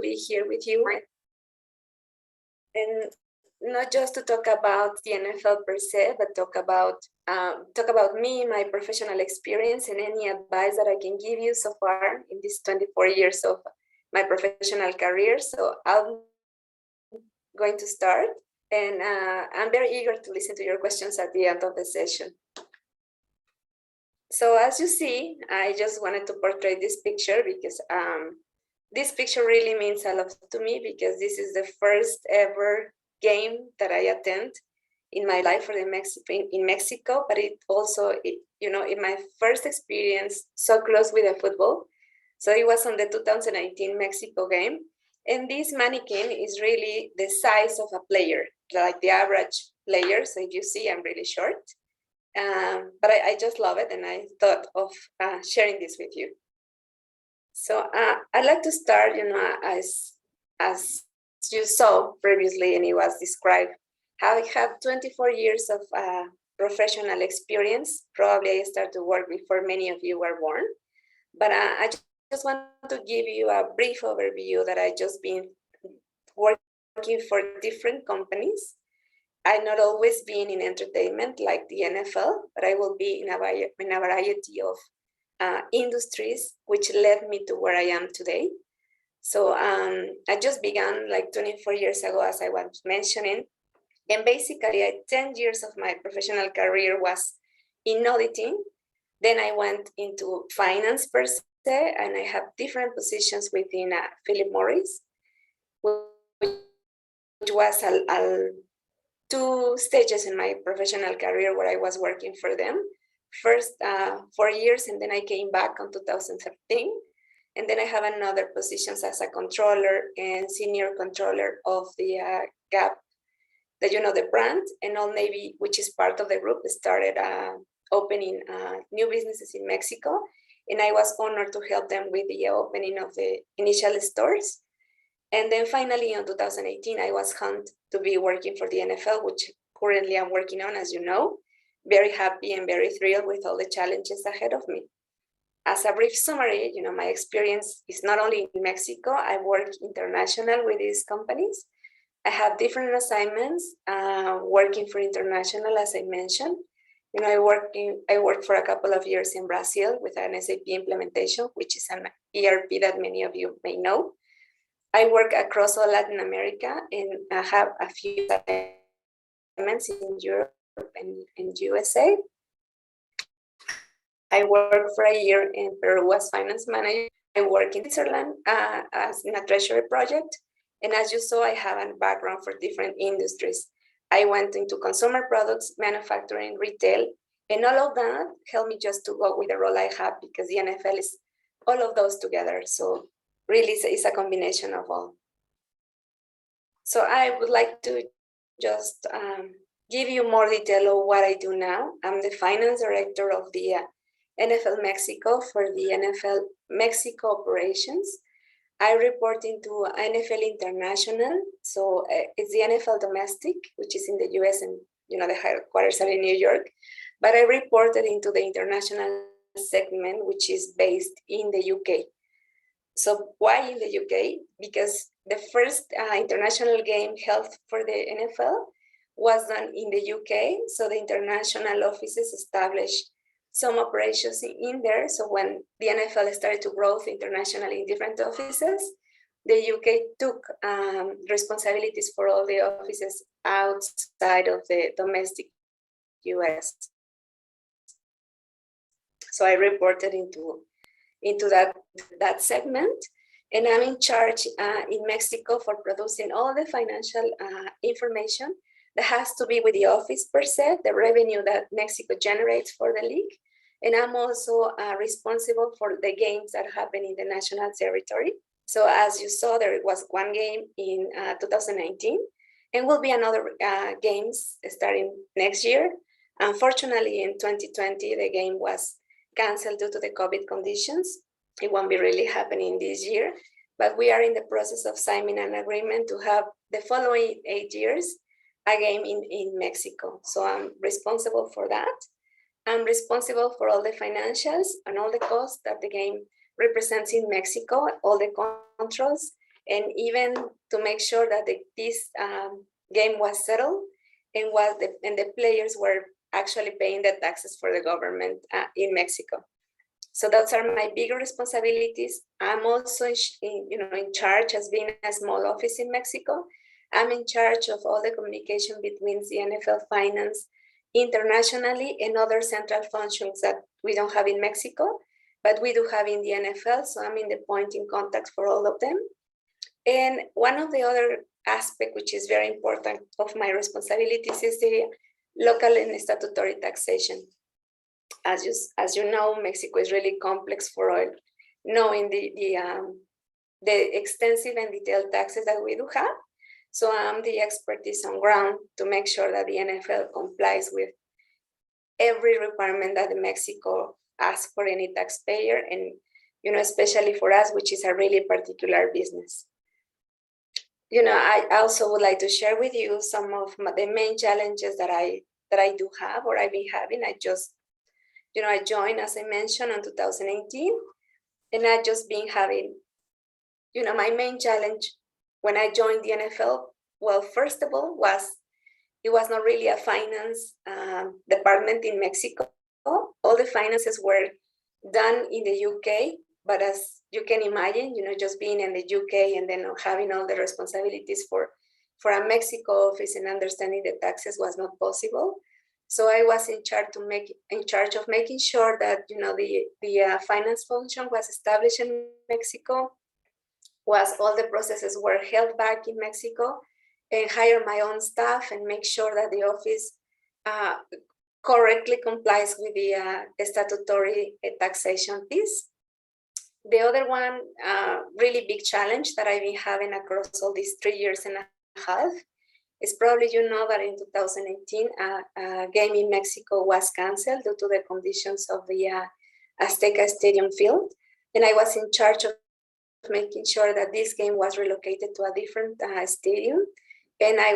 to be here with you, and not just to talk about the NFL per se, but talk about me, my professional experience, and any advice that I can give you so far in these 24 years of my professional career. So I'm going to start, and I'm very eager to listen to your questions at the end of the session. So as you see, I just wanted to portray this picture because this picture really means a lot to me, because this is the first ever game that I attend in my life for in Mexico, but it also, in my first experience so close with the football. So it was on the 2019 Mexico game. And this mannequin is really the size of a player, like the average player. So if you see, I'm really short. But I just love it, and I thought of sharing this with you. So I'd like to start, as you saw previously, and it was described, how I have 24 years of professional experience. Probably I started to work before many of you were born, but I just want to give you a brief overview that I just been working for different companies. I've not always been in entertainment like the NFL, but I will be in a variety of industries, which led me to where I am today. So I just began like 24 years ago, as I was mentioning. And basically, 10 years of my professional career was in auditing. Then I went into finance per se, and I have different positions within Philip Morris, which was two stages in my professional career where I was working for them. First 4 years, and then I came back in 2013. And then I have another positions as a controller and senior controller of the Gap, the brand, and Old Navy, which is part of the group, started opening new businesses in Mexico. And I was honored to help them with the opening of the initial stores. And then finally in 2018, I was hunted to be working for the NFL, which currently I'm working on, as you know. Very happy and very thrilled with all the challenges ahead of me. As a brief summary, my experience is not only in Mexico. I work international with these companies. I have different assignments working for international, as I mentioned. I worked for a couple of years in Brazil with an SAP implementation, which is an ERP that many of you may know. I work across all Latin America, and I have a few assignments in Europe and in USA. I worked for a year in Peru as finance manager. I work in Switzerland as in a treasury project. And as you saw, I have a background for different industries. I went into consumer products, manufacturing, retail, and all of that helped me just to go with the role I have, because the NFL is all of those together. So really it's a combination of all. So I would like to just give you more detail of what I do now. I'm the finance director of the NFL Mexico for the NFL Mexico operations. I report into NFL International, so it's the NFL Domestic, which is in the US, and the headquarters are in New York. But I reported into the international segment, which is based in the UK. So why in the UK? Because the first international game held for the NFL was done in the UK. So the international offices established some operations in there. So when the NFL started to grow internationally in different offices, the UK took responsibilities for all the offices outside of the domestic US. So I reported into that segment, and I'm in charge in Mexico for producing all the financial information that has to be with the office per se, the revenue that Mexico generates for the league. And I'm also responsible for the games that happen in the national territory. So as you saw, there was one game in 2019, and will be another games starting next year. Unfortunately, in 2020, the game was canceled due to the COVID conditions. It won't be really happening this year, but we are in the process of signing an agreement to have the following 8 years a game in Mexico. So I'm responsible for that. I'm responsible for all the financials and all the costs that the game represents in Mexico, all the controls, and even to make sure that this game was settled and the players were actually paying the taxes for the government in Mexico. So those are my bigger responsibilities. I'm also in charge, as being a small office in Mexico. I'm in charge of all the communication between the NFL Finance internationally and other central functions that we don't have in Mexico, but we do have in the NFL. So I'm in the point in contact for all of them. And one of the other aspects, which is very important of my responsibilities, is the local and statutory taxation. As you know, Mexico is really complex for all, knowing the extensive and detailed taxes that we do have. So I'm the expertise on ground to make sure that the NFL complies with every requirement that Mexico asks for any taxpayer, and especially for us, which is a really particular business. I also would like to share with you some of the main challenges that I do have, or I've been having. I joined, as I mentioned, in 2018, and I've just been having, my main challenge when I joined the NFL, well, first of all, it was not really a finance department in Mexico. All the finances were done in the UK, but as you can imagine, just being in the UK and then having all the responsibilities for a Mexico office and understanding the taxes was not possible. So I was in charge of making sure that the finance function was established in Mexico, was all the processes were held back in Mexico, and hire my own staff and make sure that the office correctly complies with the statutory taxation piece. The other one really big challenge that I've been having across all these 3 years and a half is probably that in 2018, a game in Mexico was canceled due to the conditions of the Azteca Stadium field. And I was in charge of making sure that this game was relocated to a different stadium. And I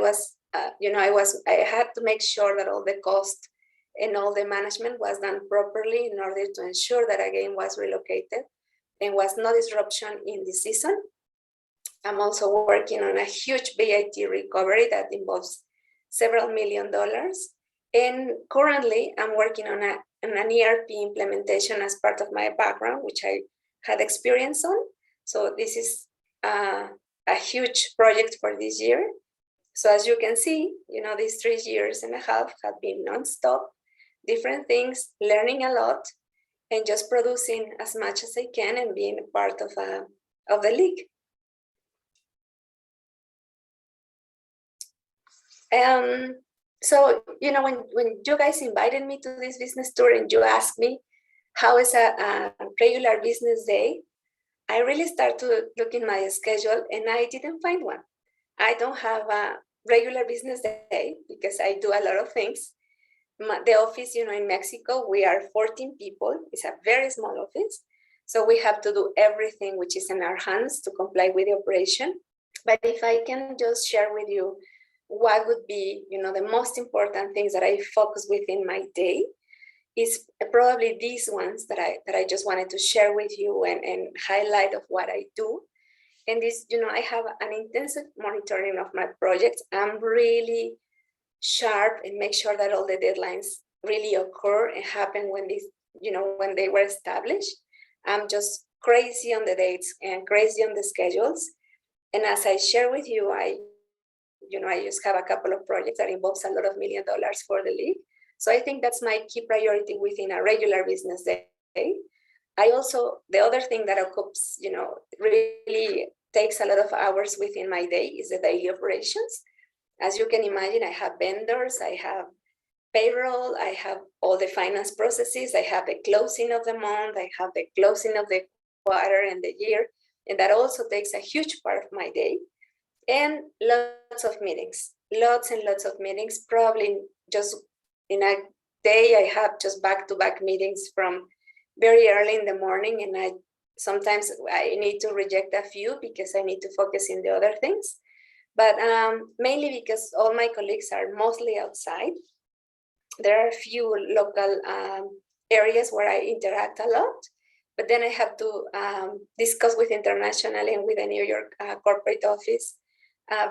had to make sure that all the cost and all the management was done properly in order to ensure that a game was relocated and was no disruption in the season. I'm also working on a huge VAT recovery that involves several $1 million. And currently I'm working on an ERP implementation as part of my background, which I had experience on. So this is a huge project for this year. So as you can see, these 3 years and a half have been nonstop, different things, learning a lot, and just producing as much as I can and being a part of the league. So, when you guys invited me to this business tour and you asked me how is a regular business day, I really started to look in my schedule and I didn't find one. I don't have a regular business day because I do a lot of things. The office, in Mexico, we are 14 people. It's a very small office. So we have to do everything which is in our hands to comply with the operation. But if I can just share with you what would be, the most important things that I focus within my day, is probably these ones that I just wanted to share with you and highlight of what I do. And this, I have an intensive monitoring of my projects. I'm really sharp and make sure that all the deadlines really occur and happen when when they were established. I'm just crazy on the dates and crazy on the schedules. And as I share with you, I just have a couple of projects that involves a lot of $1 million for the league. So I think that's my key priority within a regular business day. I also, the other thing that occupies, really takes a lot of hours within my day is the daily operations. As you can imagine, I have vendors, I have payroll, I have all the finance processes, I have the closing of the month, I have the closing of the quarter and the year, and that also takes a huge part of my day. And lots of meetings, lots and lots of meetings. Probably just in a day, I have just back-to-back meetings from very early in the morning, and sometimes I need to reject a few because I need to focus in the other things. But mainly because all my colleagues are mostly outside. There are a few local areas where I interact a lot, But then I have to discuss with international and with the New York corporate office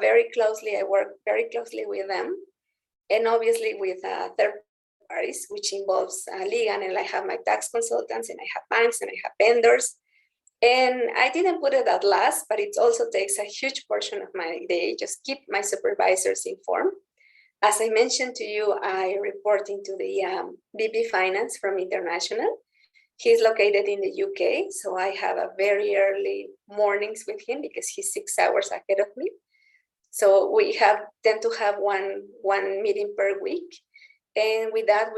very closely. I work very closely with them, and obviously with third parties, which involves legal, and I have my tax consultants, and I have banks, and I have vendors. And I didn't put it at last, but it also takes a huge portion of my day, just keep my supervisors informed. As I mentioned to you, I report into the VP Finance from International. He's located in the UK, so I have a very early mornings with him because he's 6 hours ahead of me. So we tend to have one meeting per week, and with that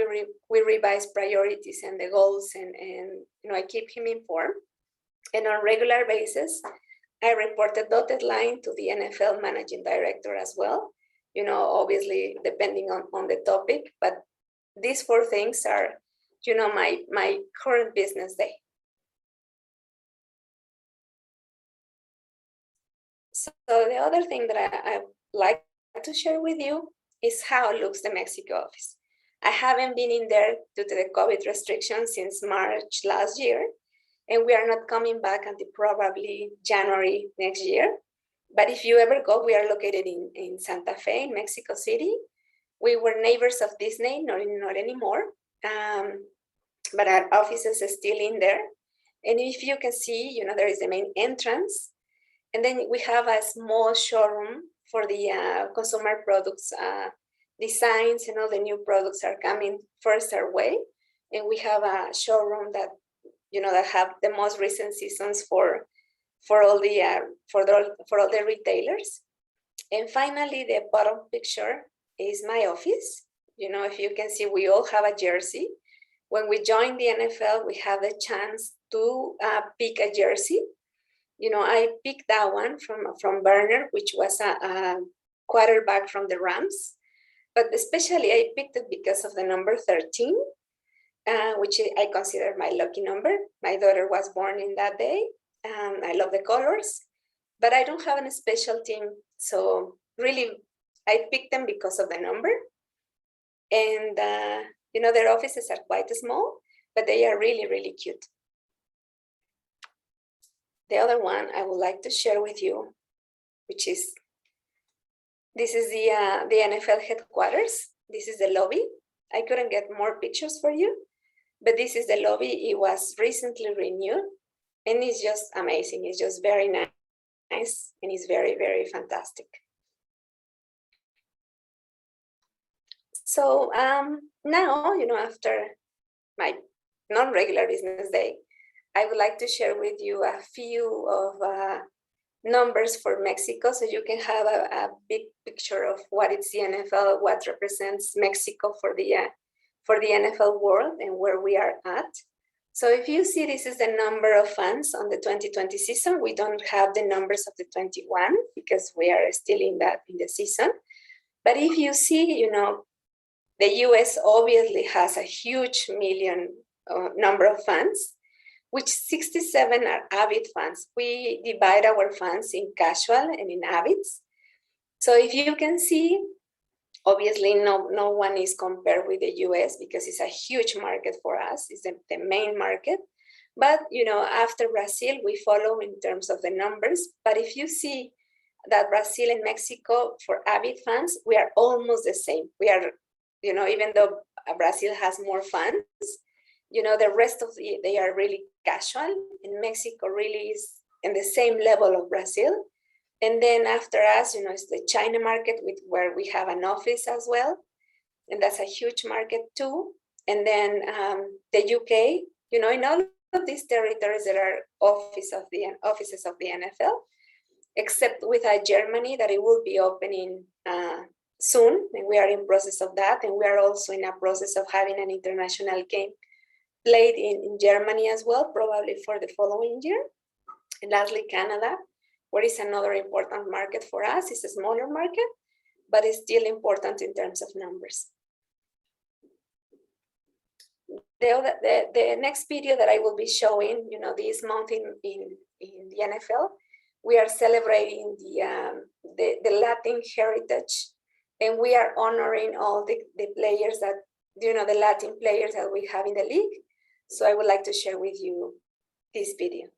we revise priorities and the goals, and I keep him informed. And on regular basis, I report a dotted line to the NFL managing director as well. Obviously depending on the topic, but these 4 things are my current business day. So the other thing that I like to share with you is how it looks the Mexico office. I haven't been in there due to the COVID restrictions since March last year, and we are not coming back until probably January next year. But if you ever go, we are located in Santa Fe, in Mexico City. We were neighbors of Disney, not anymore, but our offices are still in there. And if you can see, there is the main entrance, and then we have a small showroom for the consumer products designs, and all the new products are coming first our way. And we have a showroom that that have the most recent seasons for all the retailers. And finally, the bottom picture is my office. If you can see, we all have a jersey. When we joined the NFL, we have the chance to pick a jersey. I picked that one from Werner, which was a quarterback from the Rams. But especially I picked it because of the number 13, which I consider my lucky number. My daughter was born in that day. I love the colors, but I don't have a special team. So really, I picked them because of the number. And, their offices are quite small, but they are really, really cute. The other one I would like to share with you, which is, this is the NFL headquarters. This is the lobby. I couldn't get more pictures for you, but this is the lobby. It was recently renewed, and it's just amazing. It's just very nice, and it's very, very fantastic. So now, after my non-regular business day, I would like to share with you a few of numbers for Mexico, so you can have a big picture of what is the NFL, what represents Mexico for the NFL world, and where we are at. So if you see, this is the number of fans on the 2020 season. We don't have the numbers of the 21 because we are still in the season. But if you see, the US obviously has a huge million number of fans, which 67 are avid fans. We divide our fans in casual and in avids. So if you can see, obviously no one is compared with the US because it's a huge market for us. It's the main market. But, after Brazil, we follow in terms of the numbers. But if you see that Brazil and Mexico, for avid fans, we are almost the same. We are, even though Brazil has more fans, the rest of they are really casual, and Mexico really is in the same level of Brazil. And then after us, it's the China market, where we have an office as well, and that's a huge market too. And then the UK, in all of these territories, there are offices of the NFL, except with Germany, that it will be opening soon, and we are in process of that. And we are also in a process of having an international game played in Germany as well, probably for the following year. And lastly, Canada, where is another important market for us. It's a smaller market, but it's still important in terms of numbers. The next video that I will be showing, this month in the NFL, we are celebrating the Latin heritage, and we are honoring all the players that, the Latin players that we have in the league. So I would like to share with you this video.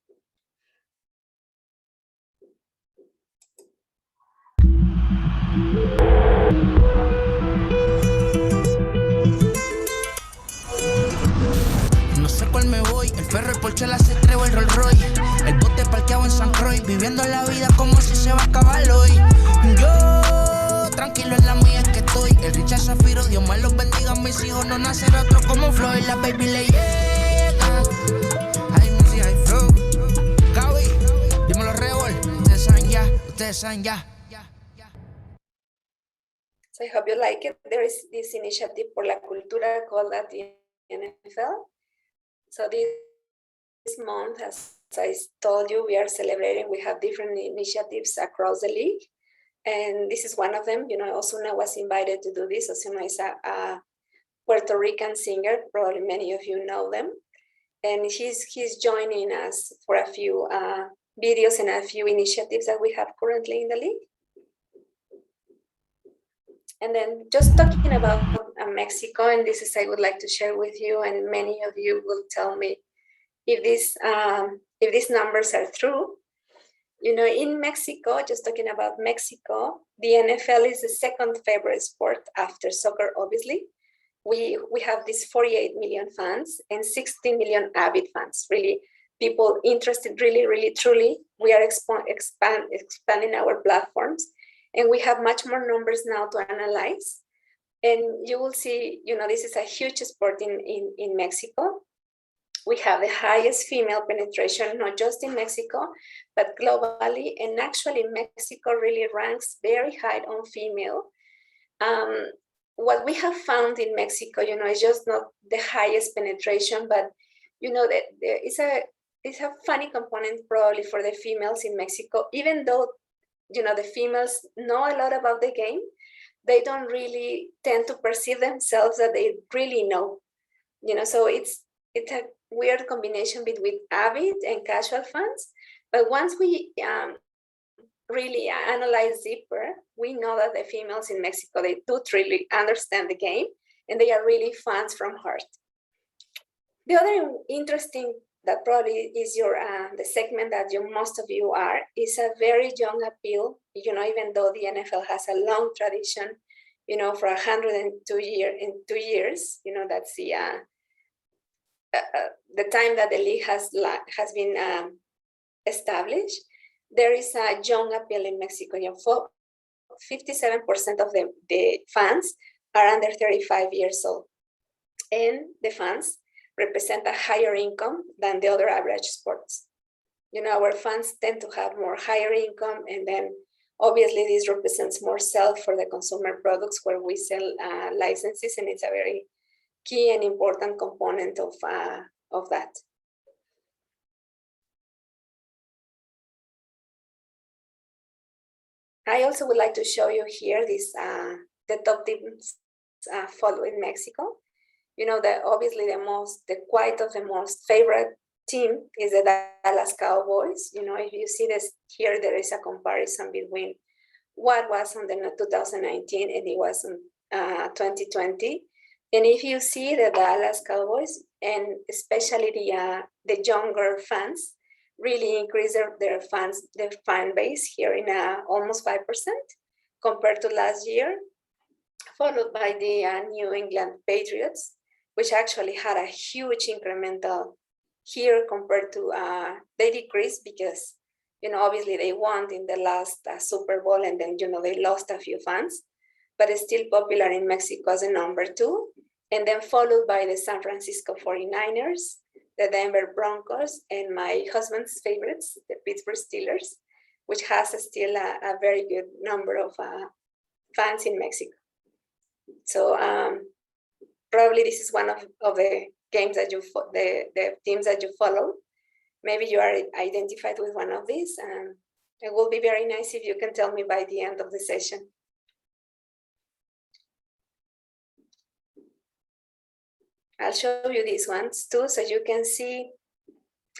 No sé cuál me voy, el ferro, el Porsche, la C3 o el Rolls Royce. El bote parqueado en San Croix, viviendo la vida como si se va a acabar hoy. Yo, tranquilo en la mía es que estoy. El Richard Zafiro, Dios más los bendiga, mis hijos no nacer otro como Floyd. La baby le llega, hay música, hay flow. Gaby, dímelo Rebol, ustedes saben ya. So I hope you like it. There is this initiative por la cultura called at the NFL. So this month, as I told you, we are celebrating. We have different initiatives across the league. And this is one of them. You know, Ozuna was invited to do this. Ozuna is a Puerto Rican singer. Probably many of you know them. And he's joining us for a few videos and a few initiatives that we have currently in the league. And then just talking about Mexico, and this is I would like to share with you, and many of you will tell me if these numbers are true. You know, in Mexico, just talking about Mexico, the NFL is the second favorite sport after soccer, obviously. We have these 48 million fans and 16 million avid fans, really people interested, really, truly. We are expanding our platforms. And we have much more numbers now to analyze. And you will see, you know, this is a huge sport in Mexico. We have the highest female penetration, not just in Mexico, but globally. And actually, Mexico really ranks very high on female. What we have found in Mexico, you know, is just not the highest penetration, but, you know, that it's a funny component probably for the females in Mexico, even though you know, the females know a lot about the game, they don't really tend to perceive themselves that they really know, you know, so it's a weird combination between avid and casual fans. But once we really analyze deeper, we know that the females in Mexico, they do truly understand the game and they are really fans from heart. The other interesting that probably is your the segment that most of you are, is a very young appeal, you know, even though the NFL has a long tradition, you know, for 102 years, you know, that's the time that the league has been established. There is a young appeal in Mexico. You know, 57% of the fans are under 35 years old, and the fans represent a higher income than the other average sports. You know, our fans tend to have more higher income, and then obviously this represents more sell for the consumer products where we sell licenses, and it's a very key and important component of that. I also would like to show you here this the top teams following Mexico. You know, that obviously the quite of the most favorite team is the Dallas Cowboys. You know, if you see this here, there is a comparison between what was on the 2019 and it was in 2020. And if you see the Dallas Cowboys, and especially the younger fans, really increase their fan base here in almost 5% compared to last year, followed by the New England Patriots, which actually had a huge incremental here compared to, they decreased because, you know, obviously they won in the last Super Bowl, and then, you know, they lost a few fans, but it's still popular in Mexico as a number 2. And then followed by the San Francisco 49ers, the Denver Broncos, and my husband's favorites, the Pittsburgh Steelers, which has still a very good number of fans in Mexico. So probably this is one of the games that the teams that you follow. Maybe you are identified with one of these, and it will be very nice if you can tell me by the end of the session. I'll show you these ones too, so you can see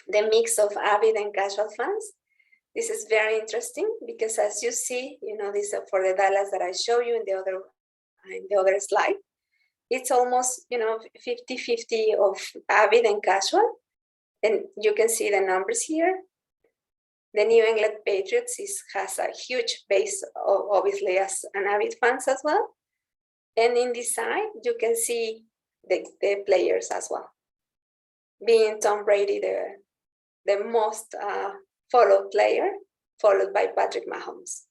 the mix of avid and casual fans. This is very interesting because, as you see, you know, this for the Dallas that I show you in the other slide, it's almost, you know, 50-50 of avid and casual. And you can see the numbers here. The New England Patriots has a huge base, obviously, as an avid fans as well. And in this side, you can see the players as well. Being Tom Brady the most followed player, followed by Patrick Mahomes.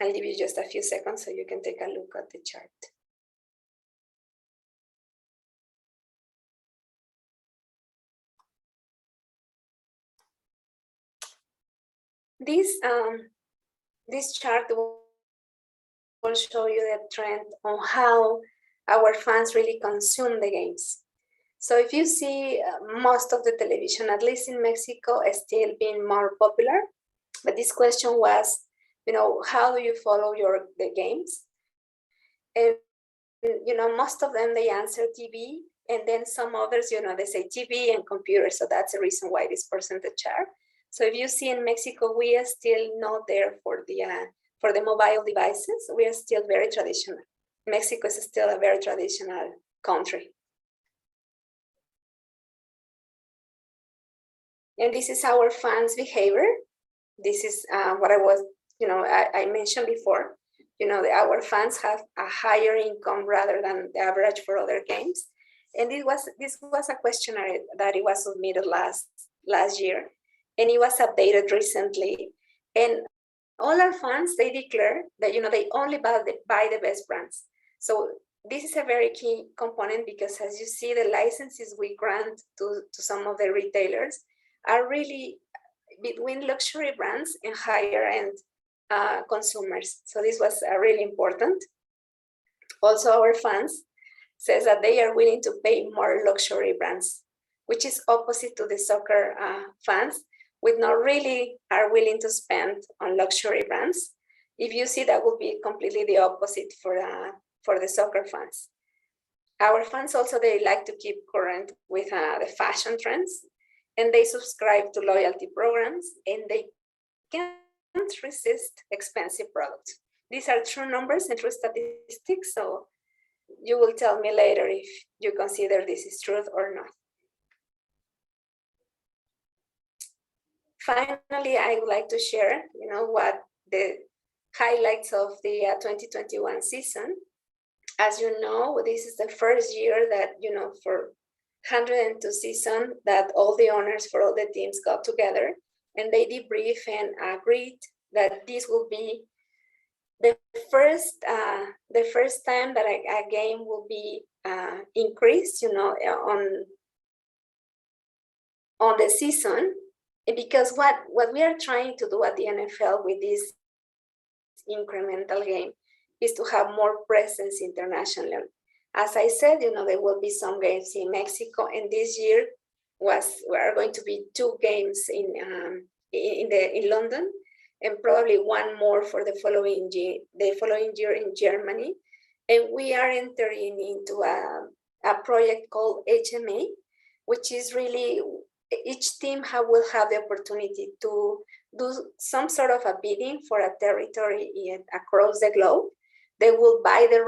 I'll give you just a few seconds so you can take a look at the chart. This chart will show you the trend on how our fans really consume the games. So if you see most of the television, at least in Mexico, is still being more popular. But this question was, how do you follow the games? And, most of them, they answer TV. And then some others, they say TV and computer. So that's the reason why this percentage are. So if you see in Mexico, we are still not there for the mobile devices. We are still very traditional. Mexico is still a very traditional country. And this is our fans' behavior. This is what I mentioned before. Our fans have a higher income rather than the average for other games. And this was a questionnaire that it was submitted last year, and it was updated recently. And all our fans, they declare that they only buy the best brands. So this is a very key component, because as you see, the licenses we grant to some of the retailers are really between luxury brands and higher end consumers. So this was really important. Also, our fans says that they are willing to pay more luxury brands, which is opposite to the soccer fans, with not really are willing to spend on luxury brands. If you see, that will be completely the opposite for the soccer fans. Our fans also, they like to keep current with the fashion trends, and they subscribe to loyalty programs, and they can't resist expensive products. These are true numbers and true statistics, so you will tell me later if you consider this is truth or not. Finally, I would like to share, what the highlights of the 2021 season. As you know, this is the first year that, for 102 season, that all the owners for all the teams got together and they debrief and agreed that this will be the first time that a game will be increased, on the season, because what we are trying to do at the NFL with this incremental game is to have more presence internationally. As I said, there will be some games in Mexico, and this year we are going to be 2 games in London, and probably 1 more for the following year in Germany. And we are entering into a project called HMA, which is really each team will have the opportunity to do some sort of a bidding for a territory across the globe. They will buy the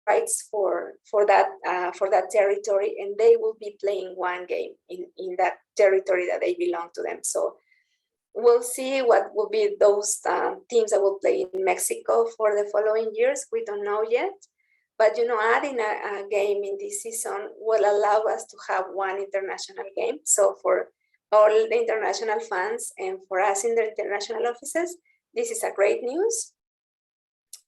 rights for that territory, and they will be playing 1 game in that territory that they belong to them. So we'll see what will be those teams that will play in Mexico for the following years. We don't know yet, but adding a game in this season will allow us to have 1 international game. So for all the international fans and for us in the international offices, this is a great news.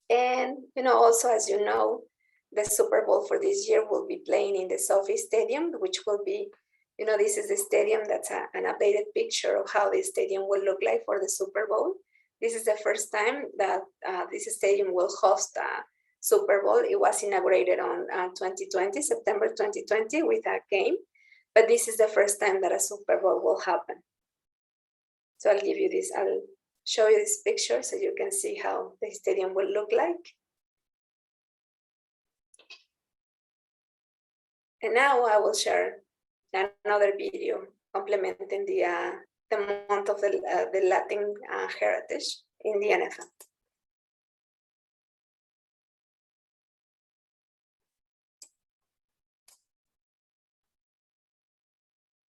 And also, as you know, the Super Bowl for this year will be playing in the SoFi Stadium, which will be, this is the stadium. That's an updated picture of how the stadium will look like for the Super Bowl. This is the first time that this stadium will host a Super Bowl. It was inaugurated on 2020, September 2020, with a game, but this is the first time that a Super Bowl will happen. So I'll show you this picture so you can see how the stadium will look like. And now I will share another video complementing the month of the Latin heritage in the NFL.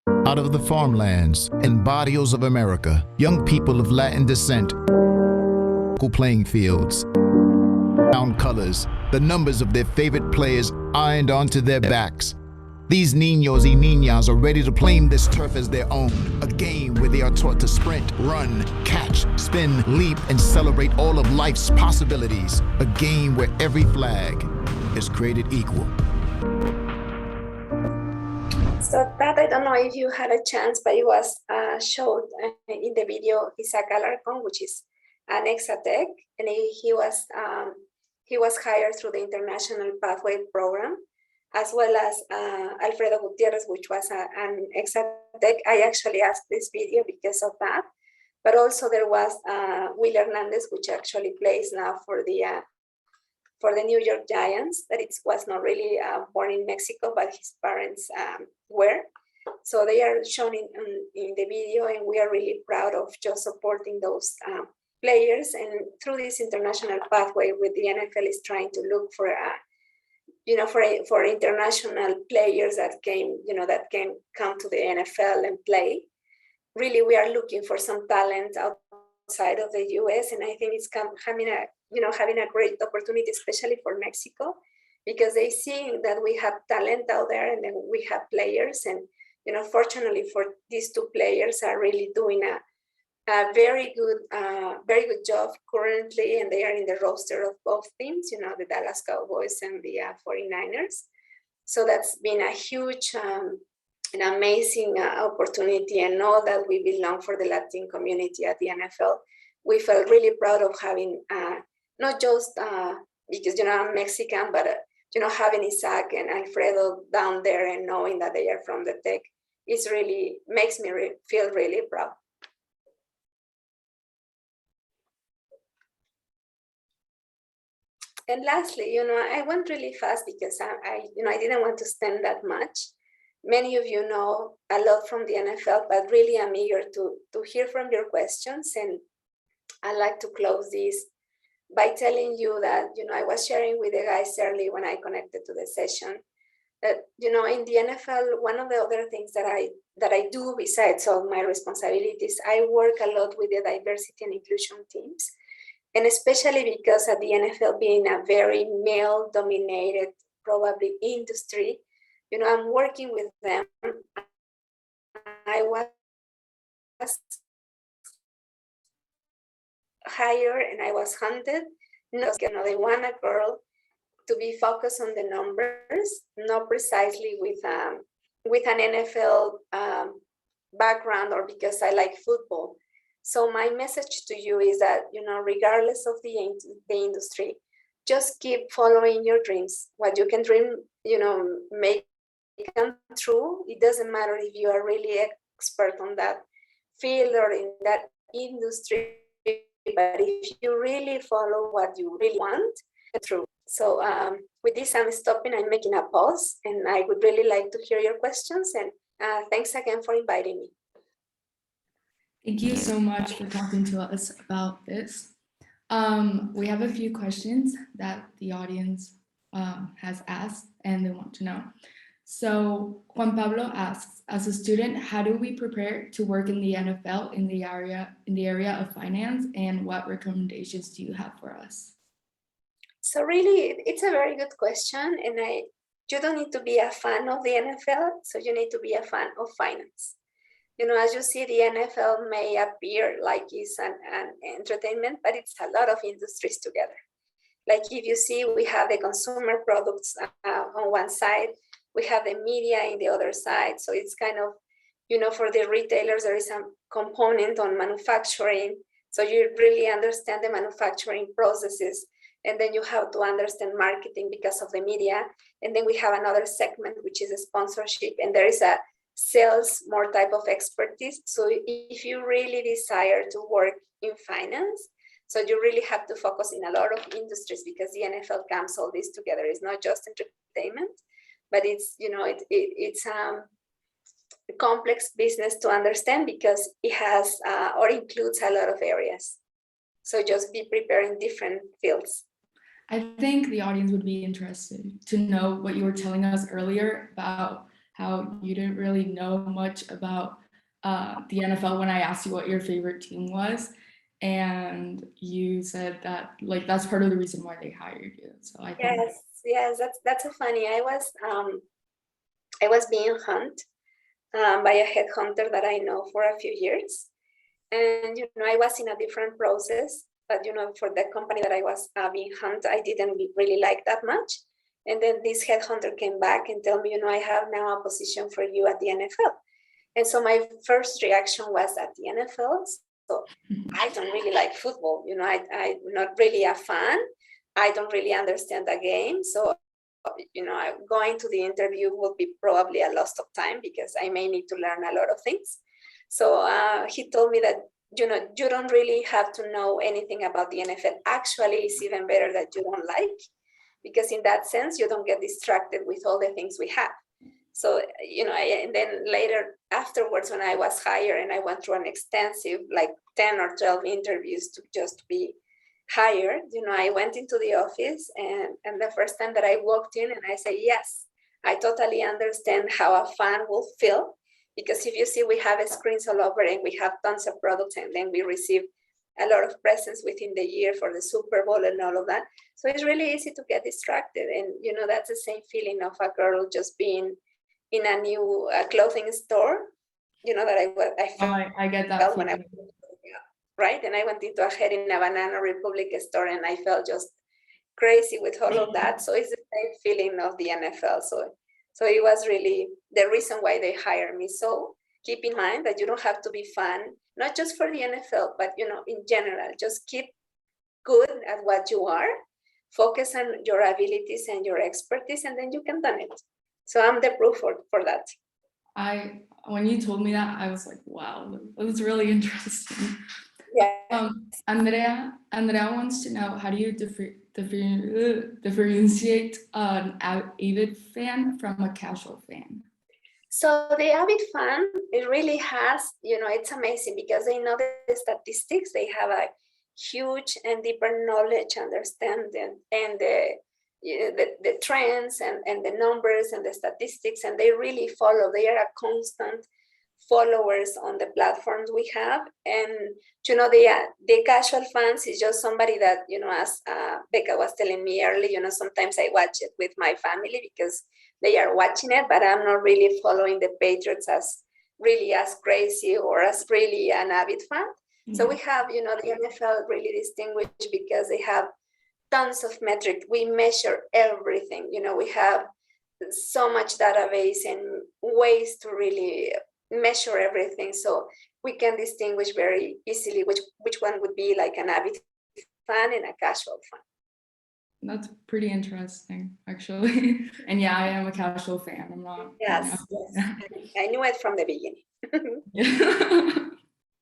Out of the farmlands and barrios of America, young people of Latin descent, playing fields, brown colors, the numbers of their favorite players ironed onto their backs. These niños y niñas are ready to claim this turf as their own, a game where they are taught to sprint, run, catch, spin, leap, and celebrate all of life's possibilities, a game where every flag is created equal. So that, I don't know if you had a chance, but it was showed in the video, Isaac Alarcon, which is an Exatec, and he was hired through the International Pathway Program, as well as Alfredo Gutierrez, which was an Exatec. I actually asked this video because of that, but also there was Will Hernandez, which actually plays now for the New York Giants, that it was not really born in Mexico, but his parents were. So they are shown in the video, and we are really proud of just supporting those players. And through this international pathway, with the NFL is trying to look for for international players that can come to the NFL and play. Really, we are looking for some talent outside of the US, and I think it's having a great opportunity, especially for Mexico, because they see that we have talent out there, and then we have players, and fortunately for these two players are really doing a very good job currently, and they are in the roster of both teams, the Dallas Cowboys and the 49ers. So that's been a huge, an amazing opportunity, and know that we belong for the Latin community at the NFL. We felt really proud of having not just because I'm Mexican, but having Isaac and Alfredo down there and knowing that they are from the Tech is really makes me feel really proud. And lastly, I went really fast because I didn't want to spend that much. Many of you know a lot from the NFL, but really I'm eager to hear from your questions. And I'd like to close this by telling you that, I was sharing with the guys early when I connected to the session that, in the NFL, one of the other things that I do besides all my responsibilities, I work a lot with the diversity and inclusion teams. And especially because at the NFL being a very male-dominated, probably industry, I'm working with them. I was hired and I was hunted. They want a girl to be focused on the numbers, not precisely with an NFL background or because I like football. So my message to you is that, regardless of the industry, just keep following your dreams. What you can dream, make come true. It doesn't matter if you are really expert on that field or in that industry, but if you really follow what you really want, it's true. So with this, I'm stopping. I'm making a pause, and I would really like to hear your questions. And thanks again for inviting me. Thank you so much for talking to us about this. We have a few questions that the audience has asked and they want to know. So Juan Pablo asks, as a student, how do we prepare to work in the NFL in the area of finance, and what recommendations do you have for us? So really, it's a very good question, and you don't need to be a fan of the NFL, so you need to be a fan of finance. As you see, the NFL may appear like it's an entertainment, but it's a lot of industries together. Like if you see, we have the consumer products on one side, we have the media in the other side. So it's kind of, for the retailers, there is a component on manufacturing. So you really understand the manufacturing processes. And then you have to understand marketing because of the media. And then we have another segment, which is a sponsorship. And there is a sales, more type of expertise. So if you really desire to work in finance, so you really have to focus in a lot of industries, because the NFL comes all this together. It's not just entertainment, but it's, it's a complex business to understand because it has or includes a lot of areas. So just be prepared in different fields. I think the audience would be interested to know what you were telling us earlier about how you didn't really know much about the NFL when I asked you what your favorite team was. And you said that like that's part of the reason why they hired you. So I think Yes, that's so funny. I was being hunted by a headhunter that I know for a few years, and I was in a different process. But for the company that I was being hunted, I didn't really like that much. And then this headhunter came back and told me, I have now a position for you at the NFL. And so my first reaction was at the NFL. So I don't really like football. I'm not really a fan. I don't really understand the game. So, going to the interview would be probably a loss of time because I may need to learn a lot of things. So he told me that, you don't really have to know anything about the NFL. Actually, it's even better that you don't like, because in that sense, you don't get distracted with all the things we have. So, and then later afterwards, when I was hired and I went through an extensive, like 10 or 12 interviews to just be hired, I went into the office and the first time that I walked in and I said, yes, I totally understand how a fan will feel. Because if you see, we have screens all over and we have tons of products, and then we receive a lot of presents within the year for the Super Bowl and all of that. So it's really easy to get distracted. And, that's the same feeling of a girl just being in a new clothing store, that I felt. I get that when I went, right? And I went into a head in a Banana Republic store and I felt just crazy with all of that. So it's the same feeling of the NFL. So it was really the reason why they hired me. So keep in mind that you don't have to be fan, not just for the NFL, but, in general, just keep good at what you are, focus on your abilities and your expertise, and then you can do it. So I'm the proof for that. When you told me that, I was like, wow, that was really interesting. Yeah. Andrea wants to know, how do you differentiate an avid fan from a casual fan? So the avid fan, it really has, it's amazing because they know the statistics. They have a huge and deeper knowledge, understanding, and the trends and the numbers and the statistics, and they really follow. They are a constant followers on the platforms we have. And the casual fans is just somebody that, as Becca was telling me earlier, sometimes I watch it with my family because they are watching it, but I'm not really following the Patriots as crazy or as really an avid fan. Mm-hmm. So we have, the NFL really distinguished because they have tons of metrics. We measure everything. We have so much database and ways to really measure everything, so we can distinguish very easily which one would be like an avid fan and a casual fan. That's pretty interesting, actually. And yeah, I am a casual fan. I'm not. Yes. I knew it from the beginning.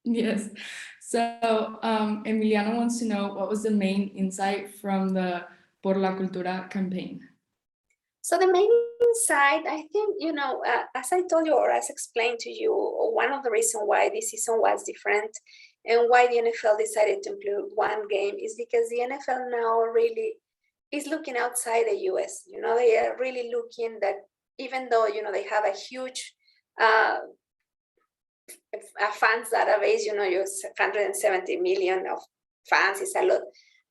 Yes. So Emiliano wants to know, what was the main insight from the Por la Cultura campaign? So the main insight, I think, as I told you, or as explained to you, one of the reasons why this season was different and why the NFL decided to include one game is because the NFL now really is looking outside the US. They are really looking that even though, they have a huge fans database, you 170 million of fans is a lot.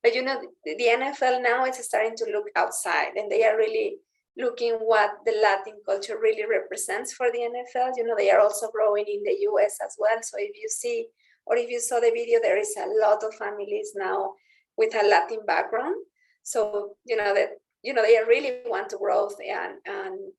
But, the NFL now is starting to look outside, and they are really looking what the Latin culture really represents for the NFL. They are also growing in the US as well. So if you see, or if you saw the video, there is a lot of families now with a Latin background. So, that, they really want to grow and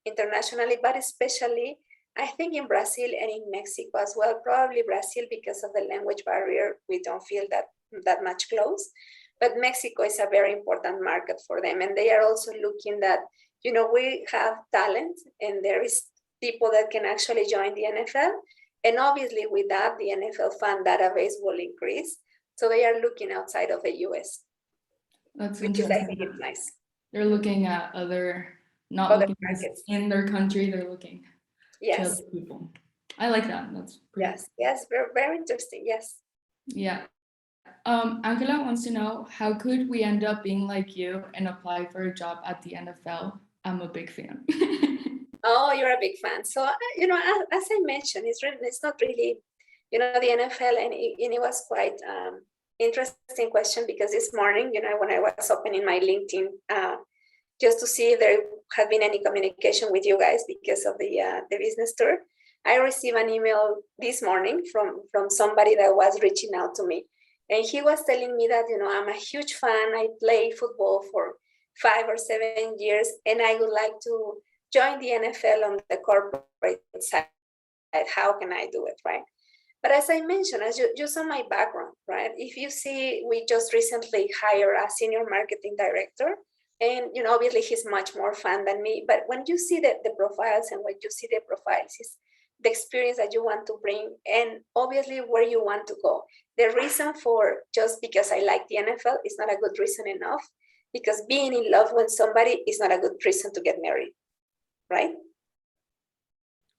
internationally, but especially, I think in Brazil and in Mexico as well, probably Brazil because of the language barrier, we don't feel that much close. But Mexico is a very important market for them. And they are also looking that, we have talent and there is people that can actually join the NFL. And obviously with that, the NFL fan database will increase. So they are looking outside of the US. That's which is, I think, it's nice. They're looking at other markets in their country. They're looking to other people. I like that. That's pretty yes, very, very interesting. Yes. Yeah. Angela wants to know, how could we end up being like you and apply for a job at the NFL? I'm a big fan. Oh, you're a big fan. So, as I mentioned, it's not really, the NFL, and it was quite interesting question because this morning, when I was opening my LinkedIn, just to see if there had been any communication with you guys because of the business tour, I received an email this morning from somebody that was reaching out to me. And he was telling me that, I'm a huge fan. I play football for 5 or 7 years, and I would like to join the NFL on the corporate side. How can I do it, right? But as I mentioned, as you saw my background, right? If you see, we just recently hired a senior marketing director, and obviously he's much more fun than me. But when you see the profiles, and when you see the profiles, is the experience that you want to bring, and obviously where you want to go. The reason for just because I like the NFL is not a good reason enough, because being in love with somebody is not a good reason to get married, right?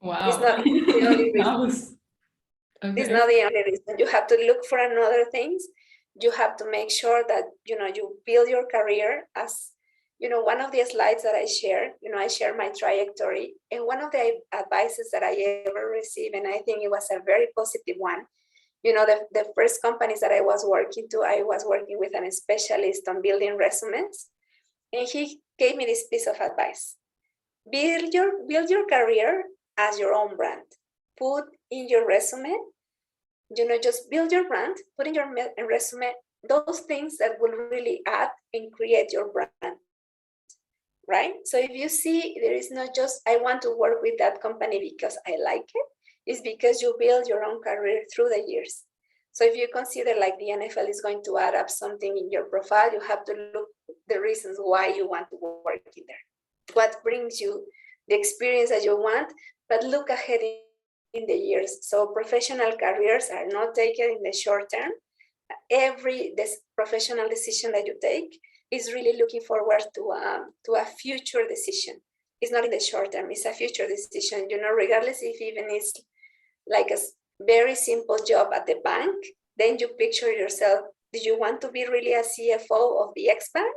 Wow. It's not the only reason. Okay. It's not the only reason. You have to look for another things. You have to make sure that, you build your career as, one of the slides that I share, I share my trajectory, and one of the advices that I ever received, and I think it was a very positive one, the first companies that I was working with a specialist on building resumes, and he gave me this piece of advice. Build your career as your own brand. Put in your resume, just build your brand, put in your resume those things that will really add and create your brand, right? So if you see, there is not just, I want to work with that company because I like it. It's because you build your own career through the years. So if you consider like the NFL is going to add up something in your profile, you have to look the reasons why you want to work in there. What brings you the experience that you want, but look ahead in the years. So professional careers are not taken in the short term. This professional decision that you take is really looking forward to a future decision. It's not in the short term, it's a future decision, regardless if even it's like a very simple job at the bank, then you picture yourself, do you want to be really a CFO of the X bank?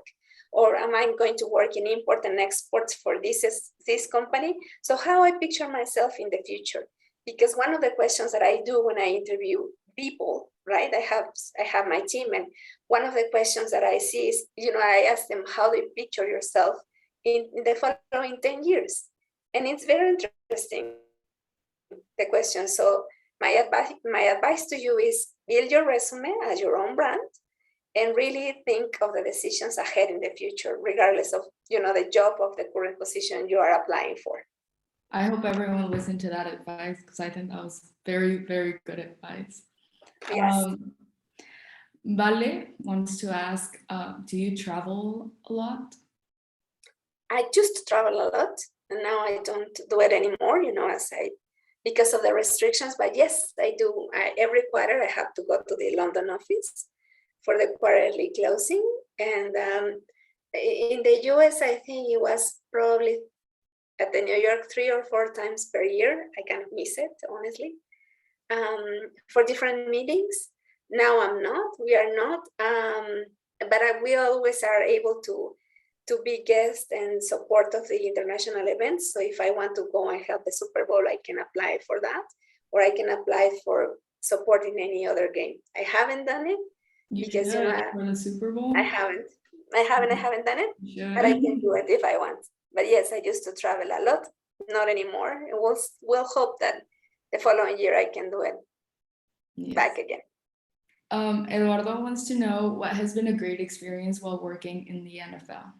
Or am I going to work in import and exports for this company? So how I picture myself in the future? Because one of the questions that I do when I interview people, right? I have my team, and one of the questions that I see is, I ask them, how do you picture yourself in the following 10 years? And it's very interesting, the question. So my advice to you is build your resume as your own brand, and really think of the decisions ahead in the future, regardless of, the job of the current position you are applying for. I hope everyone listened to that advice, because I think that was very, very good advice. Yes. Vale wants to ask, do you travel a lot? I used to travel a lot, and now I don't do it anymore, because of the restrictions. But yes, I do. Every quarter I have to go to the London office for the quarterly closing. And in the US, I think it was probably at the New York 3 or 4 times per year. I can't miss it, honestly, for different meetings. Now I'm not, we are not, but we always are able to be guests and support of the international events. So if I want to go and help the Super Bowl, I can apply for that, or I can apply for support in any other game. I haven't done it because for the Super Bowl? I haven't done it, but I can do it if I want. But yes, I used to travel a lot, not anymore. And we'll hope that the following year I can do it back again. Eduardo wants to know what has been a great experience while working in the NFL.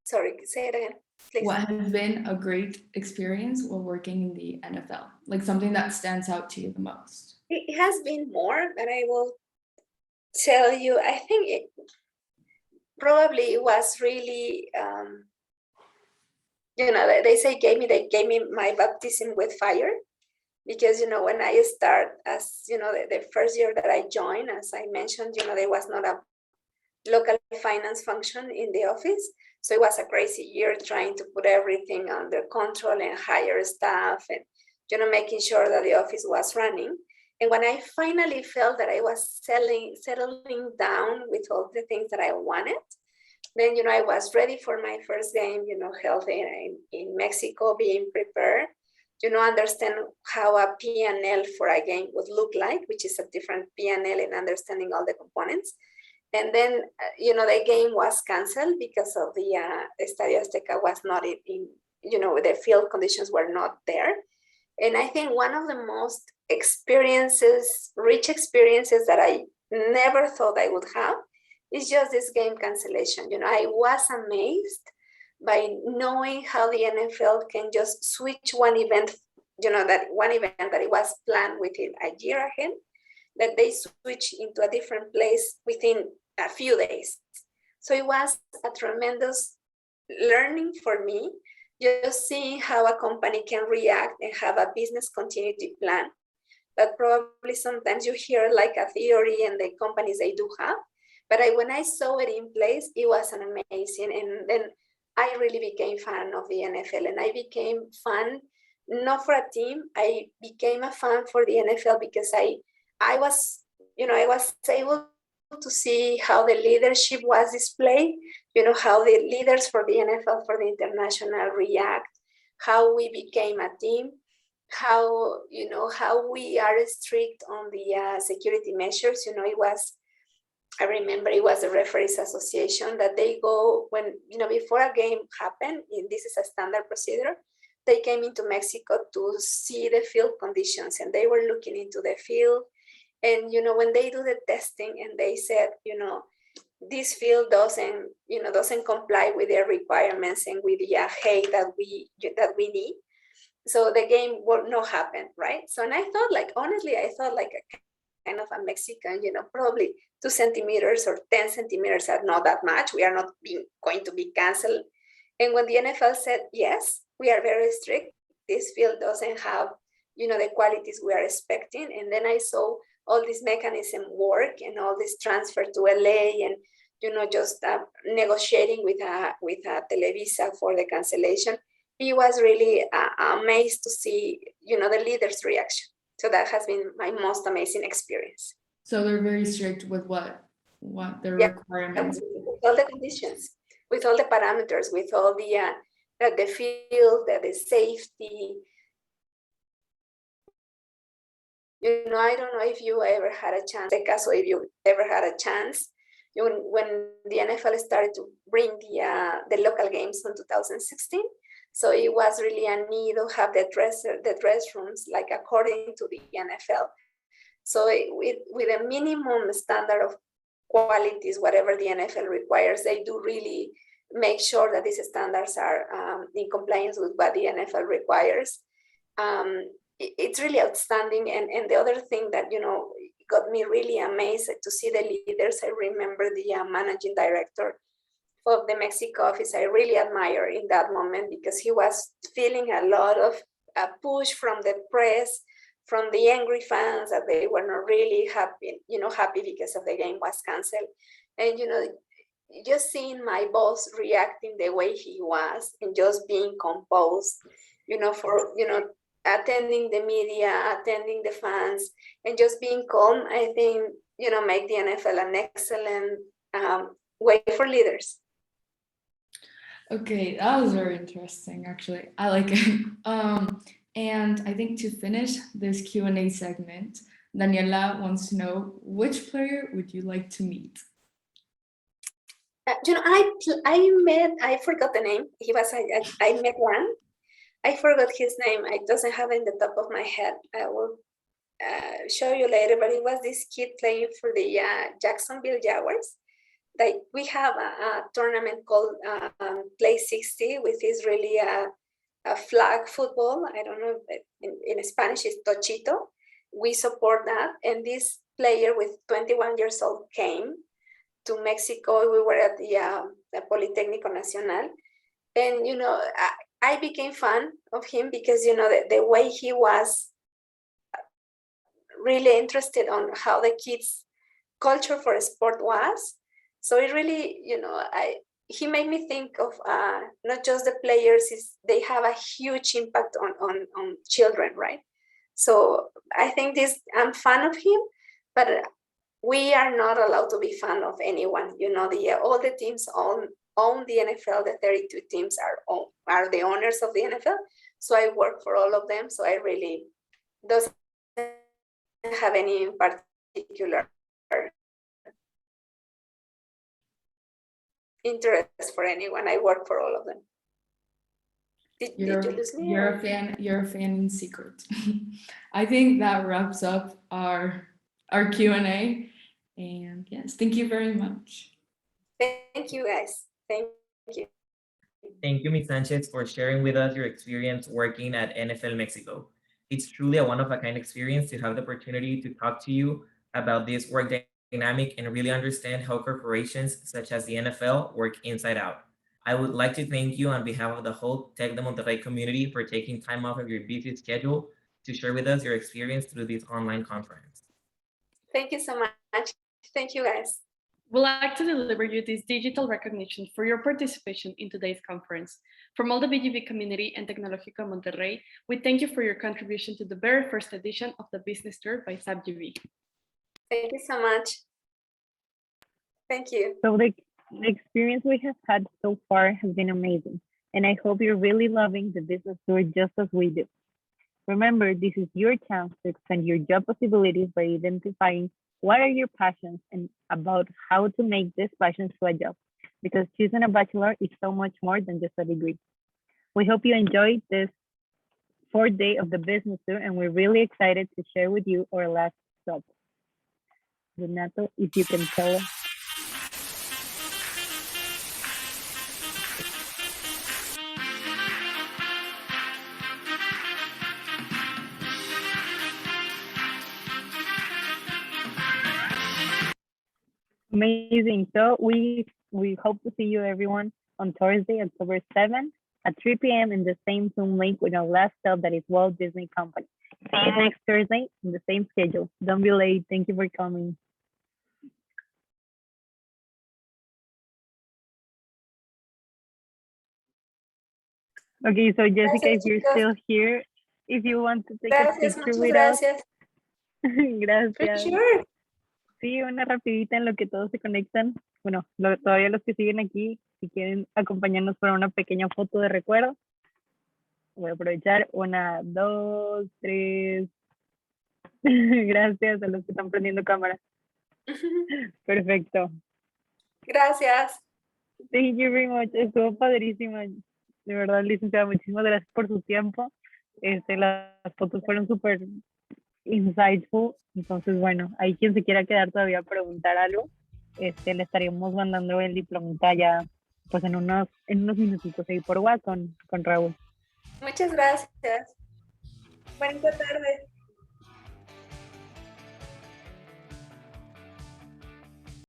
Sorry, say it again, please. What has been a great experience while working in the NFL? Like something that stands out to you the most? It has been more, but I will tell you, I think it was really, they say they gave me my baptism with fire. Because, when I start as, the first year that I joined, as I mentioned, there was not a local finance function in the office. So it was a crazy year trying to put everything under control and hire staff and, making sure that the office was running. And when I finally felt that I was settling down with all the things that I wanted, Then, I was ready for my first game, held in Mexico, being prepared, understand how a P&L for a game would look like, which is a different P&L, and understanding all the components. And then, the game was canceled because of the Estadio Azteca was not in, the field conditions were not there. And I think one of the most rich experiences that I never thought I would have is just this game cancellation. I was amazed by knowing how the NFL can just switch one event, that one event that it was planned within a year ahead, that they switch into a different place within a few days. So it was a tremendous learning for me, just seeing how a company can react and have a business continuity plan that probably sometimes you hear like a theory and the companies they do have. But when I saw it in place, it was an amazing. And then I really became fan of the NFL, and I became fan, not for a team, I became a fan for the NFL because I was able to see how the leadership was displayed, how the leaders for the NFL, for the international react, how we became a team, how we are strict on the security measures. I remember it was the Referees Association that they go when, before a game happened, and this is a standard procedure, they came into Mexico to see the field conditions, and they were looking into the field. And, when they do the testing and they said, this field doesn't comply with their requirements and with the height that we need. So the game will not happen, right? So, and I thought honestly, a kind of a Mexican, probably 2 centimeters or 10 centimeters are not that much. We are not going to be canceled. And when the NFL said, yes, we are very strict, this field doesn't have, the qualities we are expecting. And then I saw all this mechanism work and all this transfer to LA and, just negotiating with Televisa for the cancellation. It was really amazed to see, the leaders' reaction. So that has been my most amazing experience. So they're very strict with what their requirements. With all the conditions, with all the parameters, with all the field, the safety. I don't know if you ever had a chance, so if you ever had a chance, when the NFL started to bring the local games in 2016. So it was really a need to have the dress rooms like according to the NFL. So with a minimum standard of qualities, whatever the NFL requires, they do really make sure that these standards are in compliance with what the NFL requires. It's really outstanding. And the other thing that, got me really amazed to see the leaders. I remember the managing director of the Mexico office, I really admire in that moment because he was feeling a lot of push from the press, from the angry fans that they were not really happy because of the game was canceled. And, just seeing my boss reacting the way he was and just being composed, for, attending the media, attending the fans, and just being calm, I think, make the NFL an excellent way for leaders. Okay, that was very interesting, actually. I like it. And I think to finish this Q&A segment, Daniela wants to know, which player would you like to meet? I forgot the name. I met one. I forgot his name. I doesn't have it in the top of my head. I will show you later, but it was this kid playing for the Jacksonville Jaguars. Like we have a tournament called Play 60, which is really a flag football. I don't know, in Spanish it's tochito. We support that. And this player with 21 years old came to Mexico. We were at the Politécnico Nacional. And, I became fan of him because, the way he was really interested on how the kids' culture for sport was. So it really, he made me think of not just the players, they have a huge impact on children, right? So I think I'm fan of him, but we are not allowed to be fan of anyone. All the teams own own the NFL. The 32 teams are the owners of the NFL. So I work for all of them. So I really doesn't have any particular interest for anyone. I work for all of them. Did you lose me? You're a fan in secret. I think that wraps up our Q&A. And yes, thank you very much. Thank you, guys. Thank you. Thank you, Ms. Sanchez, for sharing with us your experience working at NFL Mexico. It's truly a one-of-a-kind experience to have the opportunity to talk to you about this work dynamic and really understand how corporations such as the NFL work inside out. I would like to thank you on behalf of the whole Tec de Monterrey community for taking time off of your busy schedule to share with us your experience through this online conference. Thank you so much. Thank you, guys. We'd like to deliver you this digital recognition for your participation in today's conference. From all the BGV community and Tecnológico Monterrey, we thank you for your contribution to the very first edition of the Business Tour by SAPGV. Thank you so much. Thank you. So the experience we have had so far has been amazing, and I hope you're really loving the business tour just as we do. Remember, this is your chance to expand your job possibilities by identifying what are your passions and about how to make these passions to a job, because choosing a bachelor is so much more than just a degree. We hope you enjoyed this 4th day of the business tour, and we're really excited to share with you our last stop. Renato, if you can tell us. Amazing. So we hope to see you everyone on Thursday, October 7th at 3 p.m. in the same Zoom link with our last stop, that is Walt Disney Company. See you next Thursday in the same schedule. Don't be late. Thank you for coming. Okay, so Jessica, if you're still here, if you want to take a picture with us. Gracias. For sure. Sí, una rapidita en lo que todos se conectan. Bueno, todavía los que siguen aquí, si quieren acompañarnos para una pequeña foto de recuerdo. Voy a aprovechar. 1, 2, 3. Gracias a los que están prendiendo cámara. Perfecto. Gracias. Thank you very much. Estuvo padrísima. De verdad, licenciada, muchísimas gracias por su tiempo. Las fotos fueron súper insightful. Entonces, bueno, ahí quien se quiera quedar todavía a preguntar algo, le estaríamos mandando el diplomita ya pues en unos minutitos ahí por WhatsApp con Raúl. Muchas gracias. Buenas tardes.